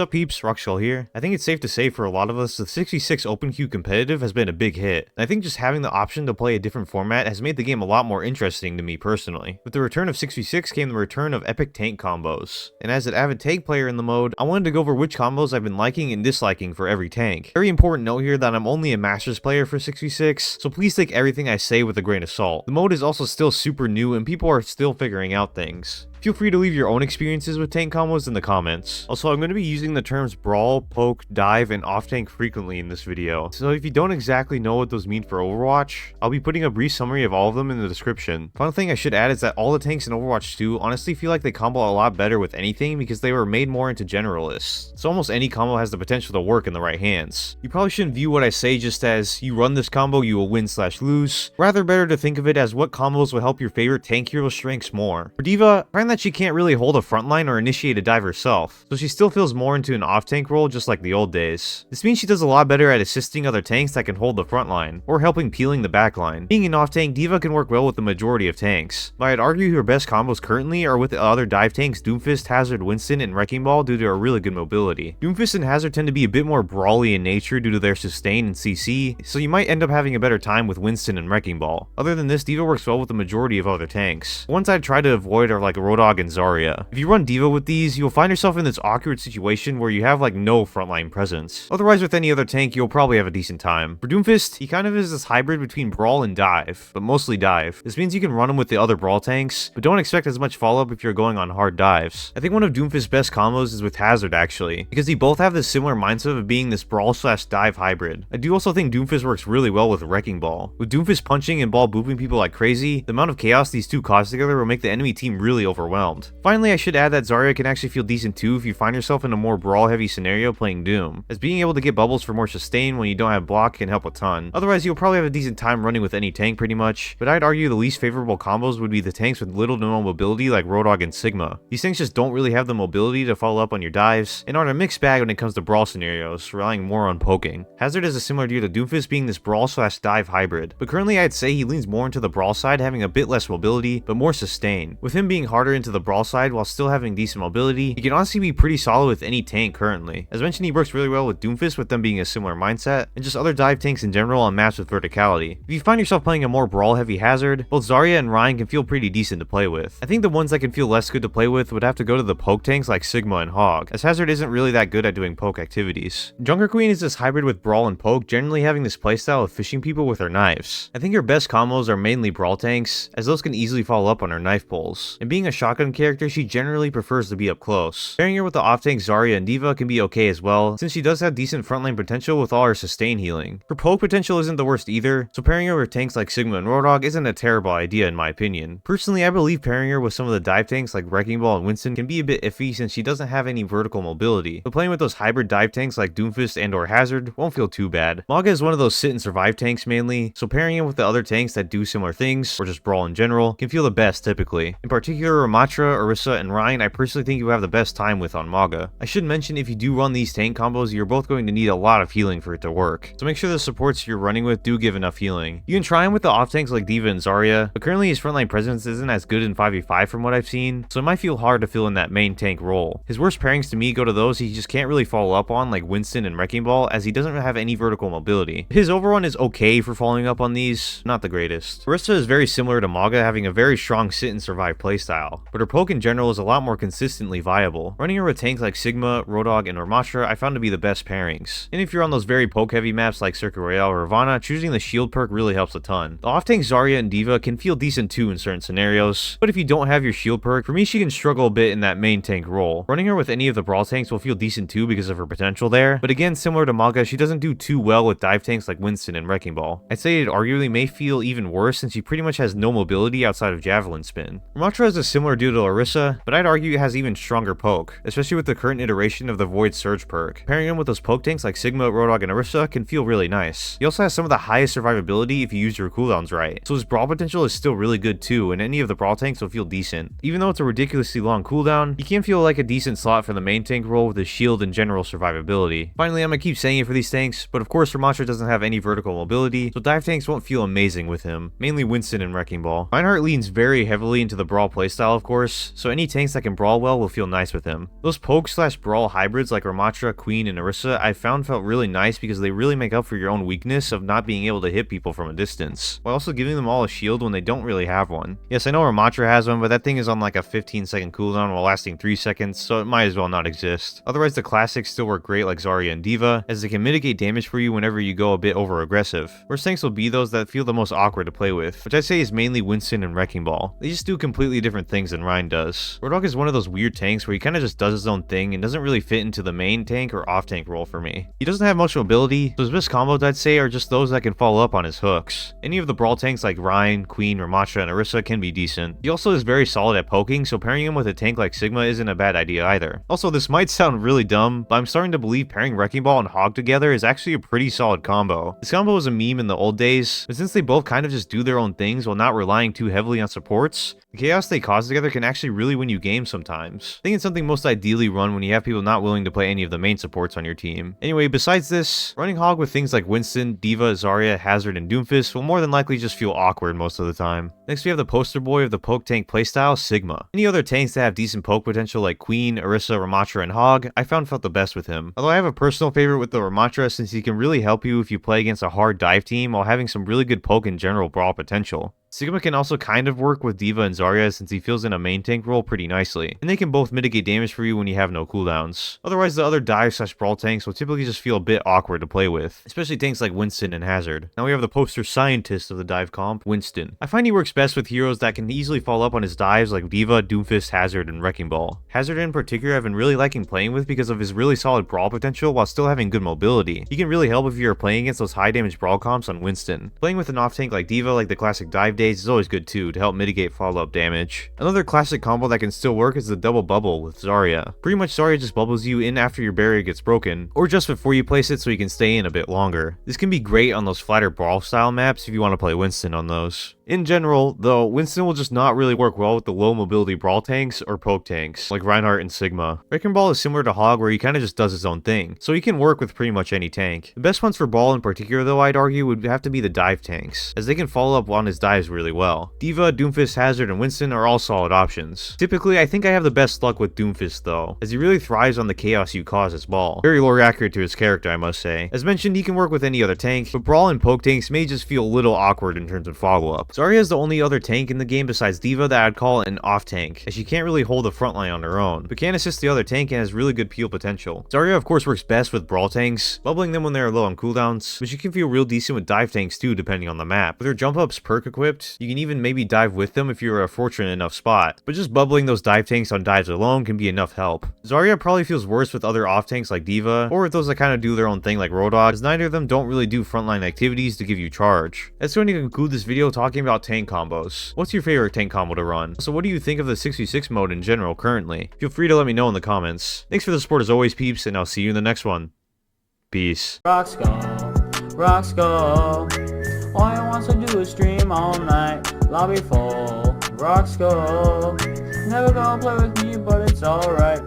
What's up peeps, Rockshell here. I think it's safe to say for a lot of us, the 66 open queue competitive has been a big hit. And I think just having the option to play a different format has made the game a lot more interesting to me personally. With the return of 6v6 came the return of epic tank combos. And as an avid tank player in the mode, I wanted to go over which combos I've been liking and disliking for every tank. Very important note here that I'm only a Masters player for 6v6, so please take everything I say with a grain of salt. The mode is also still super new and people are still figuring out things. Feel free to leave your own experiences with tank combos in the comments. Also, I'm going to be using the terms brawl, poke, dive, and off tank frequently in this video. So if you don't exactly know what those mean for Overwatch, I'll be putting a brief summary of all of them in the description. Final thing I should add is that all the tanks in Overwatch 2 honestly feel like they combo a lot better with anything because they were made more into generalists. So almost any combo has the potential to work in the right hands. You probably shouldn't view what I say just as you run this combo you will win/lose. Rather better to think of it as what combos will help your favorite tank hero strengths more. For D.Va, I find that she can't really hold a frontline or initiate a dive herself, so she still feels more into an off-tank role just like the old days. This means she does a lot better at assisting other tanks that can hold the frontline, or helping peeling the backline. Being an off-tank, D.Va can work well with the majority of tanks, but I'd argue her best combos currently are with the other dive tanks Doomfist, Hazard, Winston, and Wrecking Ball due to her really good mobility. Doomfist and Hazard tend to be a bit more brawly in nature due to their sustain and CC, so you might end up having a better time with Winston and Wrecking Ball. Other than this, D.Va works well with the majority of other tanks. The ones I'd try to avoid are like Roadhog and Zarya. If you run D.Va with these, you'll find yourself in this awkward situation where you have like no frontline presence. Otherwise, with any other tank, you'll probably have a decent time. For Doomfist, he kind of is this hybrid between brawl and dive, but mostly dive. This means you can run him with the other brawl tanks, but don't expect as much follow-up if you're going on hard dives. I think one of Doomfist's best combos is with Hazard actually, because they both have this similar mindset of being this brawl/dive hybrid. I do also think Doomfist works really well with Wrecking Ball. With Doomfist punching and ball booping people like crazy, the amount of chaos these two cause together will make the enemy team really overwhelmed. Finally, I should add that Zarya can actually feel decent too if you find yourself in a more brawl heavy scenario playing Doom, as being able to get bubbles for more sustain when you don't have block can help a ton. Otherwise, you'll probably have a decent time running with any tank pretty much, but I'd argue the least favorable combos would be the tanks with little to no mobility like Roadhog and Sigma. These tanks just don't really have the mobility to follow up on your dives, and are a mixed bag when it comes to brawl scenarios, relying more on poking. Hazard is a similar deal to Doomfist being this brawl/dive hybrid, but currently I'd say he leans more into the brawl side, having a bit less mobility, but more sustain. With him being harder into the brawl side while still having decent mobility, he can honestly be pretty solid with any tank currently. As mentioned, he works really well with Doomfist with them being a similar mindset, and just other dive tanks in general on maps with verticality. If you find yourself playing a more brawl heavy Hazard, both Zarya and Ryan can feel pretty decent to play with. I think the ones that can feel less good to play with would have to go to the poke tanks like Sigma and Hog, as Hazard isn't really that good at doing poke activities. Junker Queen is this hybrid with brawl and poke, generally having this playstyle of fishing people with her knives. I think her best combos are mainly brawl tanks, as those can easily follow up on her knife pulls. And being a shotgun character, she generally prefers to be up close. Pairing her with the off-tank Zarya and D.Va can be okay as well, since she does have decent frontline potential with all her sustain healing. Her poke potential isn't the worst either, so pairing her with tanks like Sigma and Roadhog isn't a terrible idea in my opinion. Personally, I believe pairing her with some of the dive tanks like Wrecking Ball and Winston can be a bit iffy since she doesn't have any vertical mobility, but playing with those hybrid dive tanks like Doomfist and or Hazard won't feel too bad. Mauga is one of those sit and survive tanks mainly, so pairing him with the other tanks that do similar things, or just brawl in general, can feel the best typically. In particular, Ramattra, Orisa, and Reinhardt I personally think you have the best time with on Mauga. I should mention if you do run these tank combos, you're both going to need a lot of healing for it to work, so make sure the supports you're running with do give enough healing. You can try him with the off tanks like D.Va and Zarya, but currently his frontline presence isn't as good in 5v5 from what I've seen, so it might feel hard to fill in that main tank role. His worst pairings to me go to those he just can't really follow up on like Winston and Wrecking Ball, as he doesn't have any vertical mobility. His overrun is okay for following up on these, not the greatest. Orisa is very similar to Mauga, having a very strong sit and survive playstyle, but her poke in general is a lot more consistently viable. Running her with tanks like Sigma, Roadhog, and Ramattra I found to be the best pairings. And if you're on those very poke heavy maps like Circuit Royale or Ravana, choosing the shield perk really helps a ton. The off tank Zarya and D.Va can feel decent too in certain scenarios, but if you don't have your shield perk, for me she can struggle a bit in that main tank role. Running her with any of the brawl tanks will feel decent too because of her potential there, but again, similar to Mauga, she doesn't do too well with dive tanks like Winston and Wrecking Ball. I'd say it arguably may feel even worse since she pretty much has no mobility outside of javelin spin. Ramattra is a similar deal to Orisa, but I'd argue it has even stronger poke, especially with the current iteration of the Void Surge perk. Pairing him with those poke tanks like Sigma, Roadhog, and Orisa can feel really nice. He also has some of the highest survivability if you use your cooldowns right, so his brawl potential is still really good too, and any of the brawl tanks will feel decent. Even though it's a ridiculously long cooldown, he can feel like a decent slot for the main tank role with his shield and general survivability. Finally, I'm gonna keep saying it for these tanks, but of course Ramattra doesn't have any vertical mobility, so dive tanks won't feel amazing with him, mainly Winston and Wrecking Ball. Reinhardt leans very heavily into the brawl playstyle of course, so any tanks that can brawl well will feel nice with him. Those poke/brawl hybrids like Ramattra, Queen, and Orisa I found felt really nice because they really make up for your own weakness of not being able to hit people from a distance, while also giving them all a shield when they don't really have one. Yes, I know Ramattra has one, but that thing is on like a 15-second cooldown while lasting 3 seconds, so it might as well not exist. Otherwise, the classics still work great like Zarya and D.Va, as they can mitigate damage for you whenever you go a bit over aggressive. Worst tanks will be those that feel the most awkward to play with, which I'd say is mainly Winston and Wrecking Ball. They just do completely different things than Rein does. Roadhog is one of those weird tanks where he kinda just does his own thing and doesn't really fit into the main tank or off tank role for me. He doesn't have much mobility, so his best combos I'd say are just those that can follow up on his hooks. Any of the brawl tanks like Rein, Queen, Ramattra, and Orisa can be decent. He also is very solid at poking, so pairing him with a tank like Sigma isn't a bad idea either. Also, this might sound really dumb, but I'm starting to believe pairing Wrecking Ball and Hog together is actually a pretty solid combo. This combo was a meme in the old days, but since they both kind of just do their own things while not relying too heavily on supports, the chaos they cause together can actually really win you games sometimes. I think it's something most ideally run when you have people not willing to play any of the main supports on your team. Anyway, besides this, running Hog with things like Winston, D.Va, Zarya, Hazard, and Doomfist will more than likely just feel awkward most of the time. Next we have the poster boy of the poke tank playstyle, Sigma. Any other tanks that have decent poke potential like Queen, Orisa, Ramattra, and Hog, I found felt the best with him. Although I have a personal favorite with the Ramattra since he can really help you if you play against a hard dive team while having some really good poke and general brawl potential. Sigma can also kind of work with D.Va and Zarya since he fills in a main tank role pretty nicely, and they can both mitigate damage for you when you have no cooldowns. Otherwise, the other dive/brawl tanks will typically just feel a bit awkward to play with, especially tanks like Winston and Hazard. Now we have the poster scientist of the dive comp, Winston. I find he works best with heroes that can easily follow up on his dives like D.Va, Doomfist, Hazard, and Wrecking Ball. Hazard in particular I've been really liking playing with because of his really solid brawl potential while still having good mobility. He can really help if you're playing against those high damage brawl comps on Winston. Playing with an off tank like D.Va like the classic dive days is always good too, to help mitigate follow-up damage. Another classic combo that can still work is the double bubble with Zarya. Pretty much Zarya just bubbles you in after your barrier gets broken, or just before you place it so you can stay in a bit longer. This can be great on those flatter brawl style maps if you want to play Winston on those. In general, though, Winston will just not really work well with the low mobility brawl tanks or poke tanks, like Reinhardt and Sigma. Wrecking Ball is similar to Hog where he kinda just does his own thing, so he can work with pretty much any tank. The best ones for Brawl in particular though I'd argue would have to be the dive tanks, as they can follow up on his dives really well. D.Va, Doomfist, Hazard, and Winston are all solid options. Typically, I think I have the best luck with Doomfist though, as he really thrives on the chaos you cause as Brawl. Very lore accurate to his character I must say. As mentioned, he can work with any other tank, but Brawl and poke tanks may just feel a little awkward in terms of follow-up. Zarya is the only other tank in the game besides D.Va that I'd call an off tank, as she can't really hold the front line on her own, but can assist the other tank and has really good peel potential. Zarya of course works best with brawl tanks, bubbling them when they are low on cooldowns, but she can feel real decent with dive tanks too depending on the map. With her jump ups perk equipped, you can even maybe dive with them if you're a fortunate enough spot, but just bubbling those dive tanks on dives alone can be enough help. Zarya probably feels worse with other off tanks like D.Va, or with those that kind of do their own thing like Roadhog, as neither of them don't really do frontline activities to give you charge. That's going to conclude this video talking about tank combos. What's your favorite tank combo to run? So what do you think of the 6v6 mode in general currently? Feel free to let me know in the comments. Thanks for the support as always peeps, and I'll see you in the next one. Peace. Rock skull. All you wants to do is stream all night. Lobby full, rock skull. Never gonna play with me, but it's alright.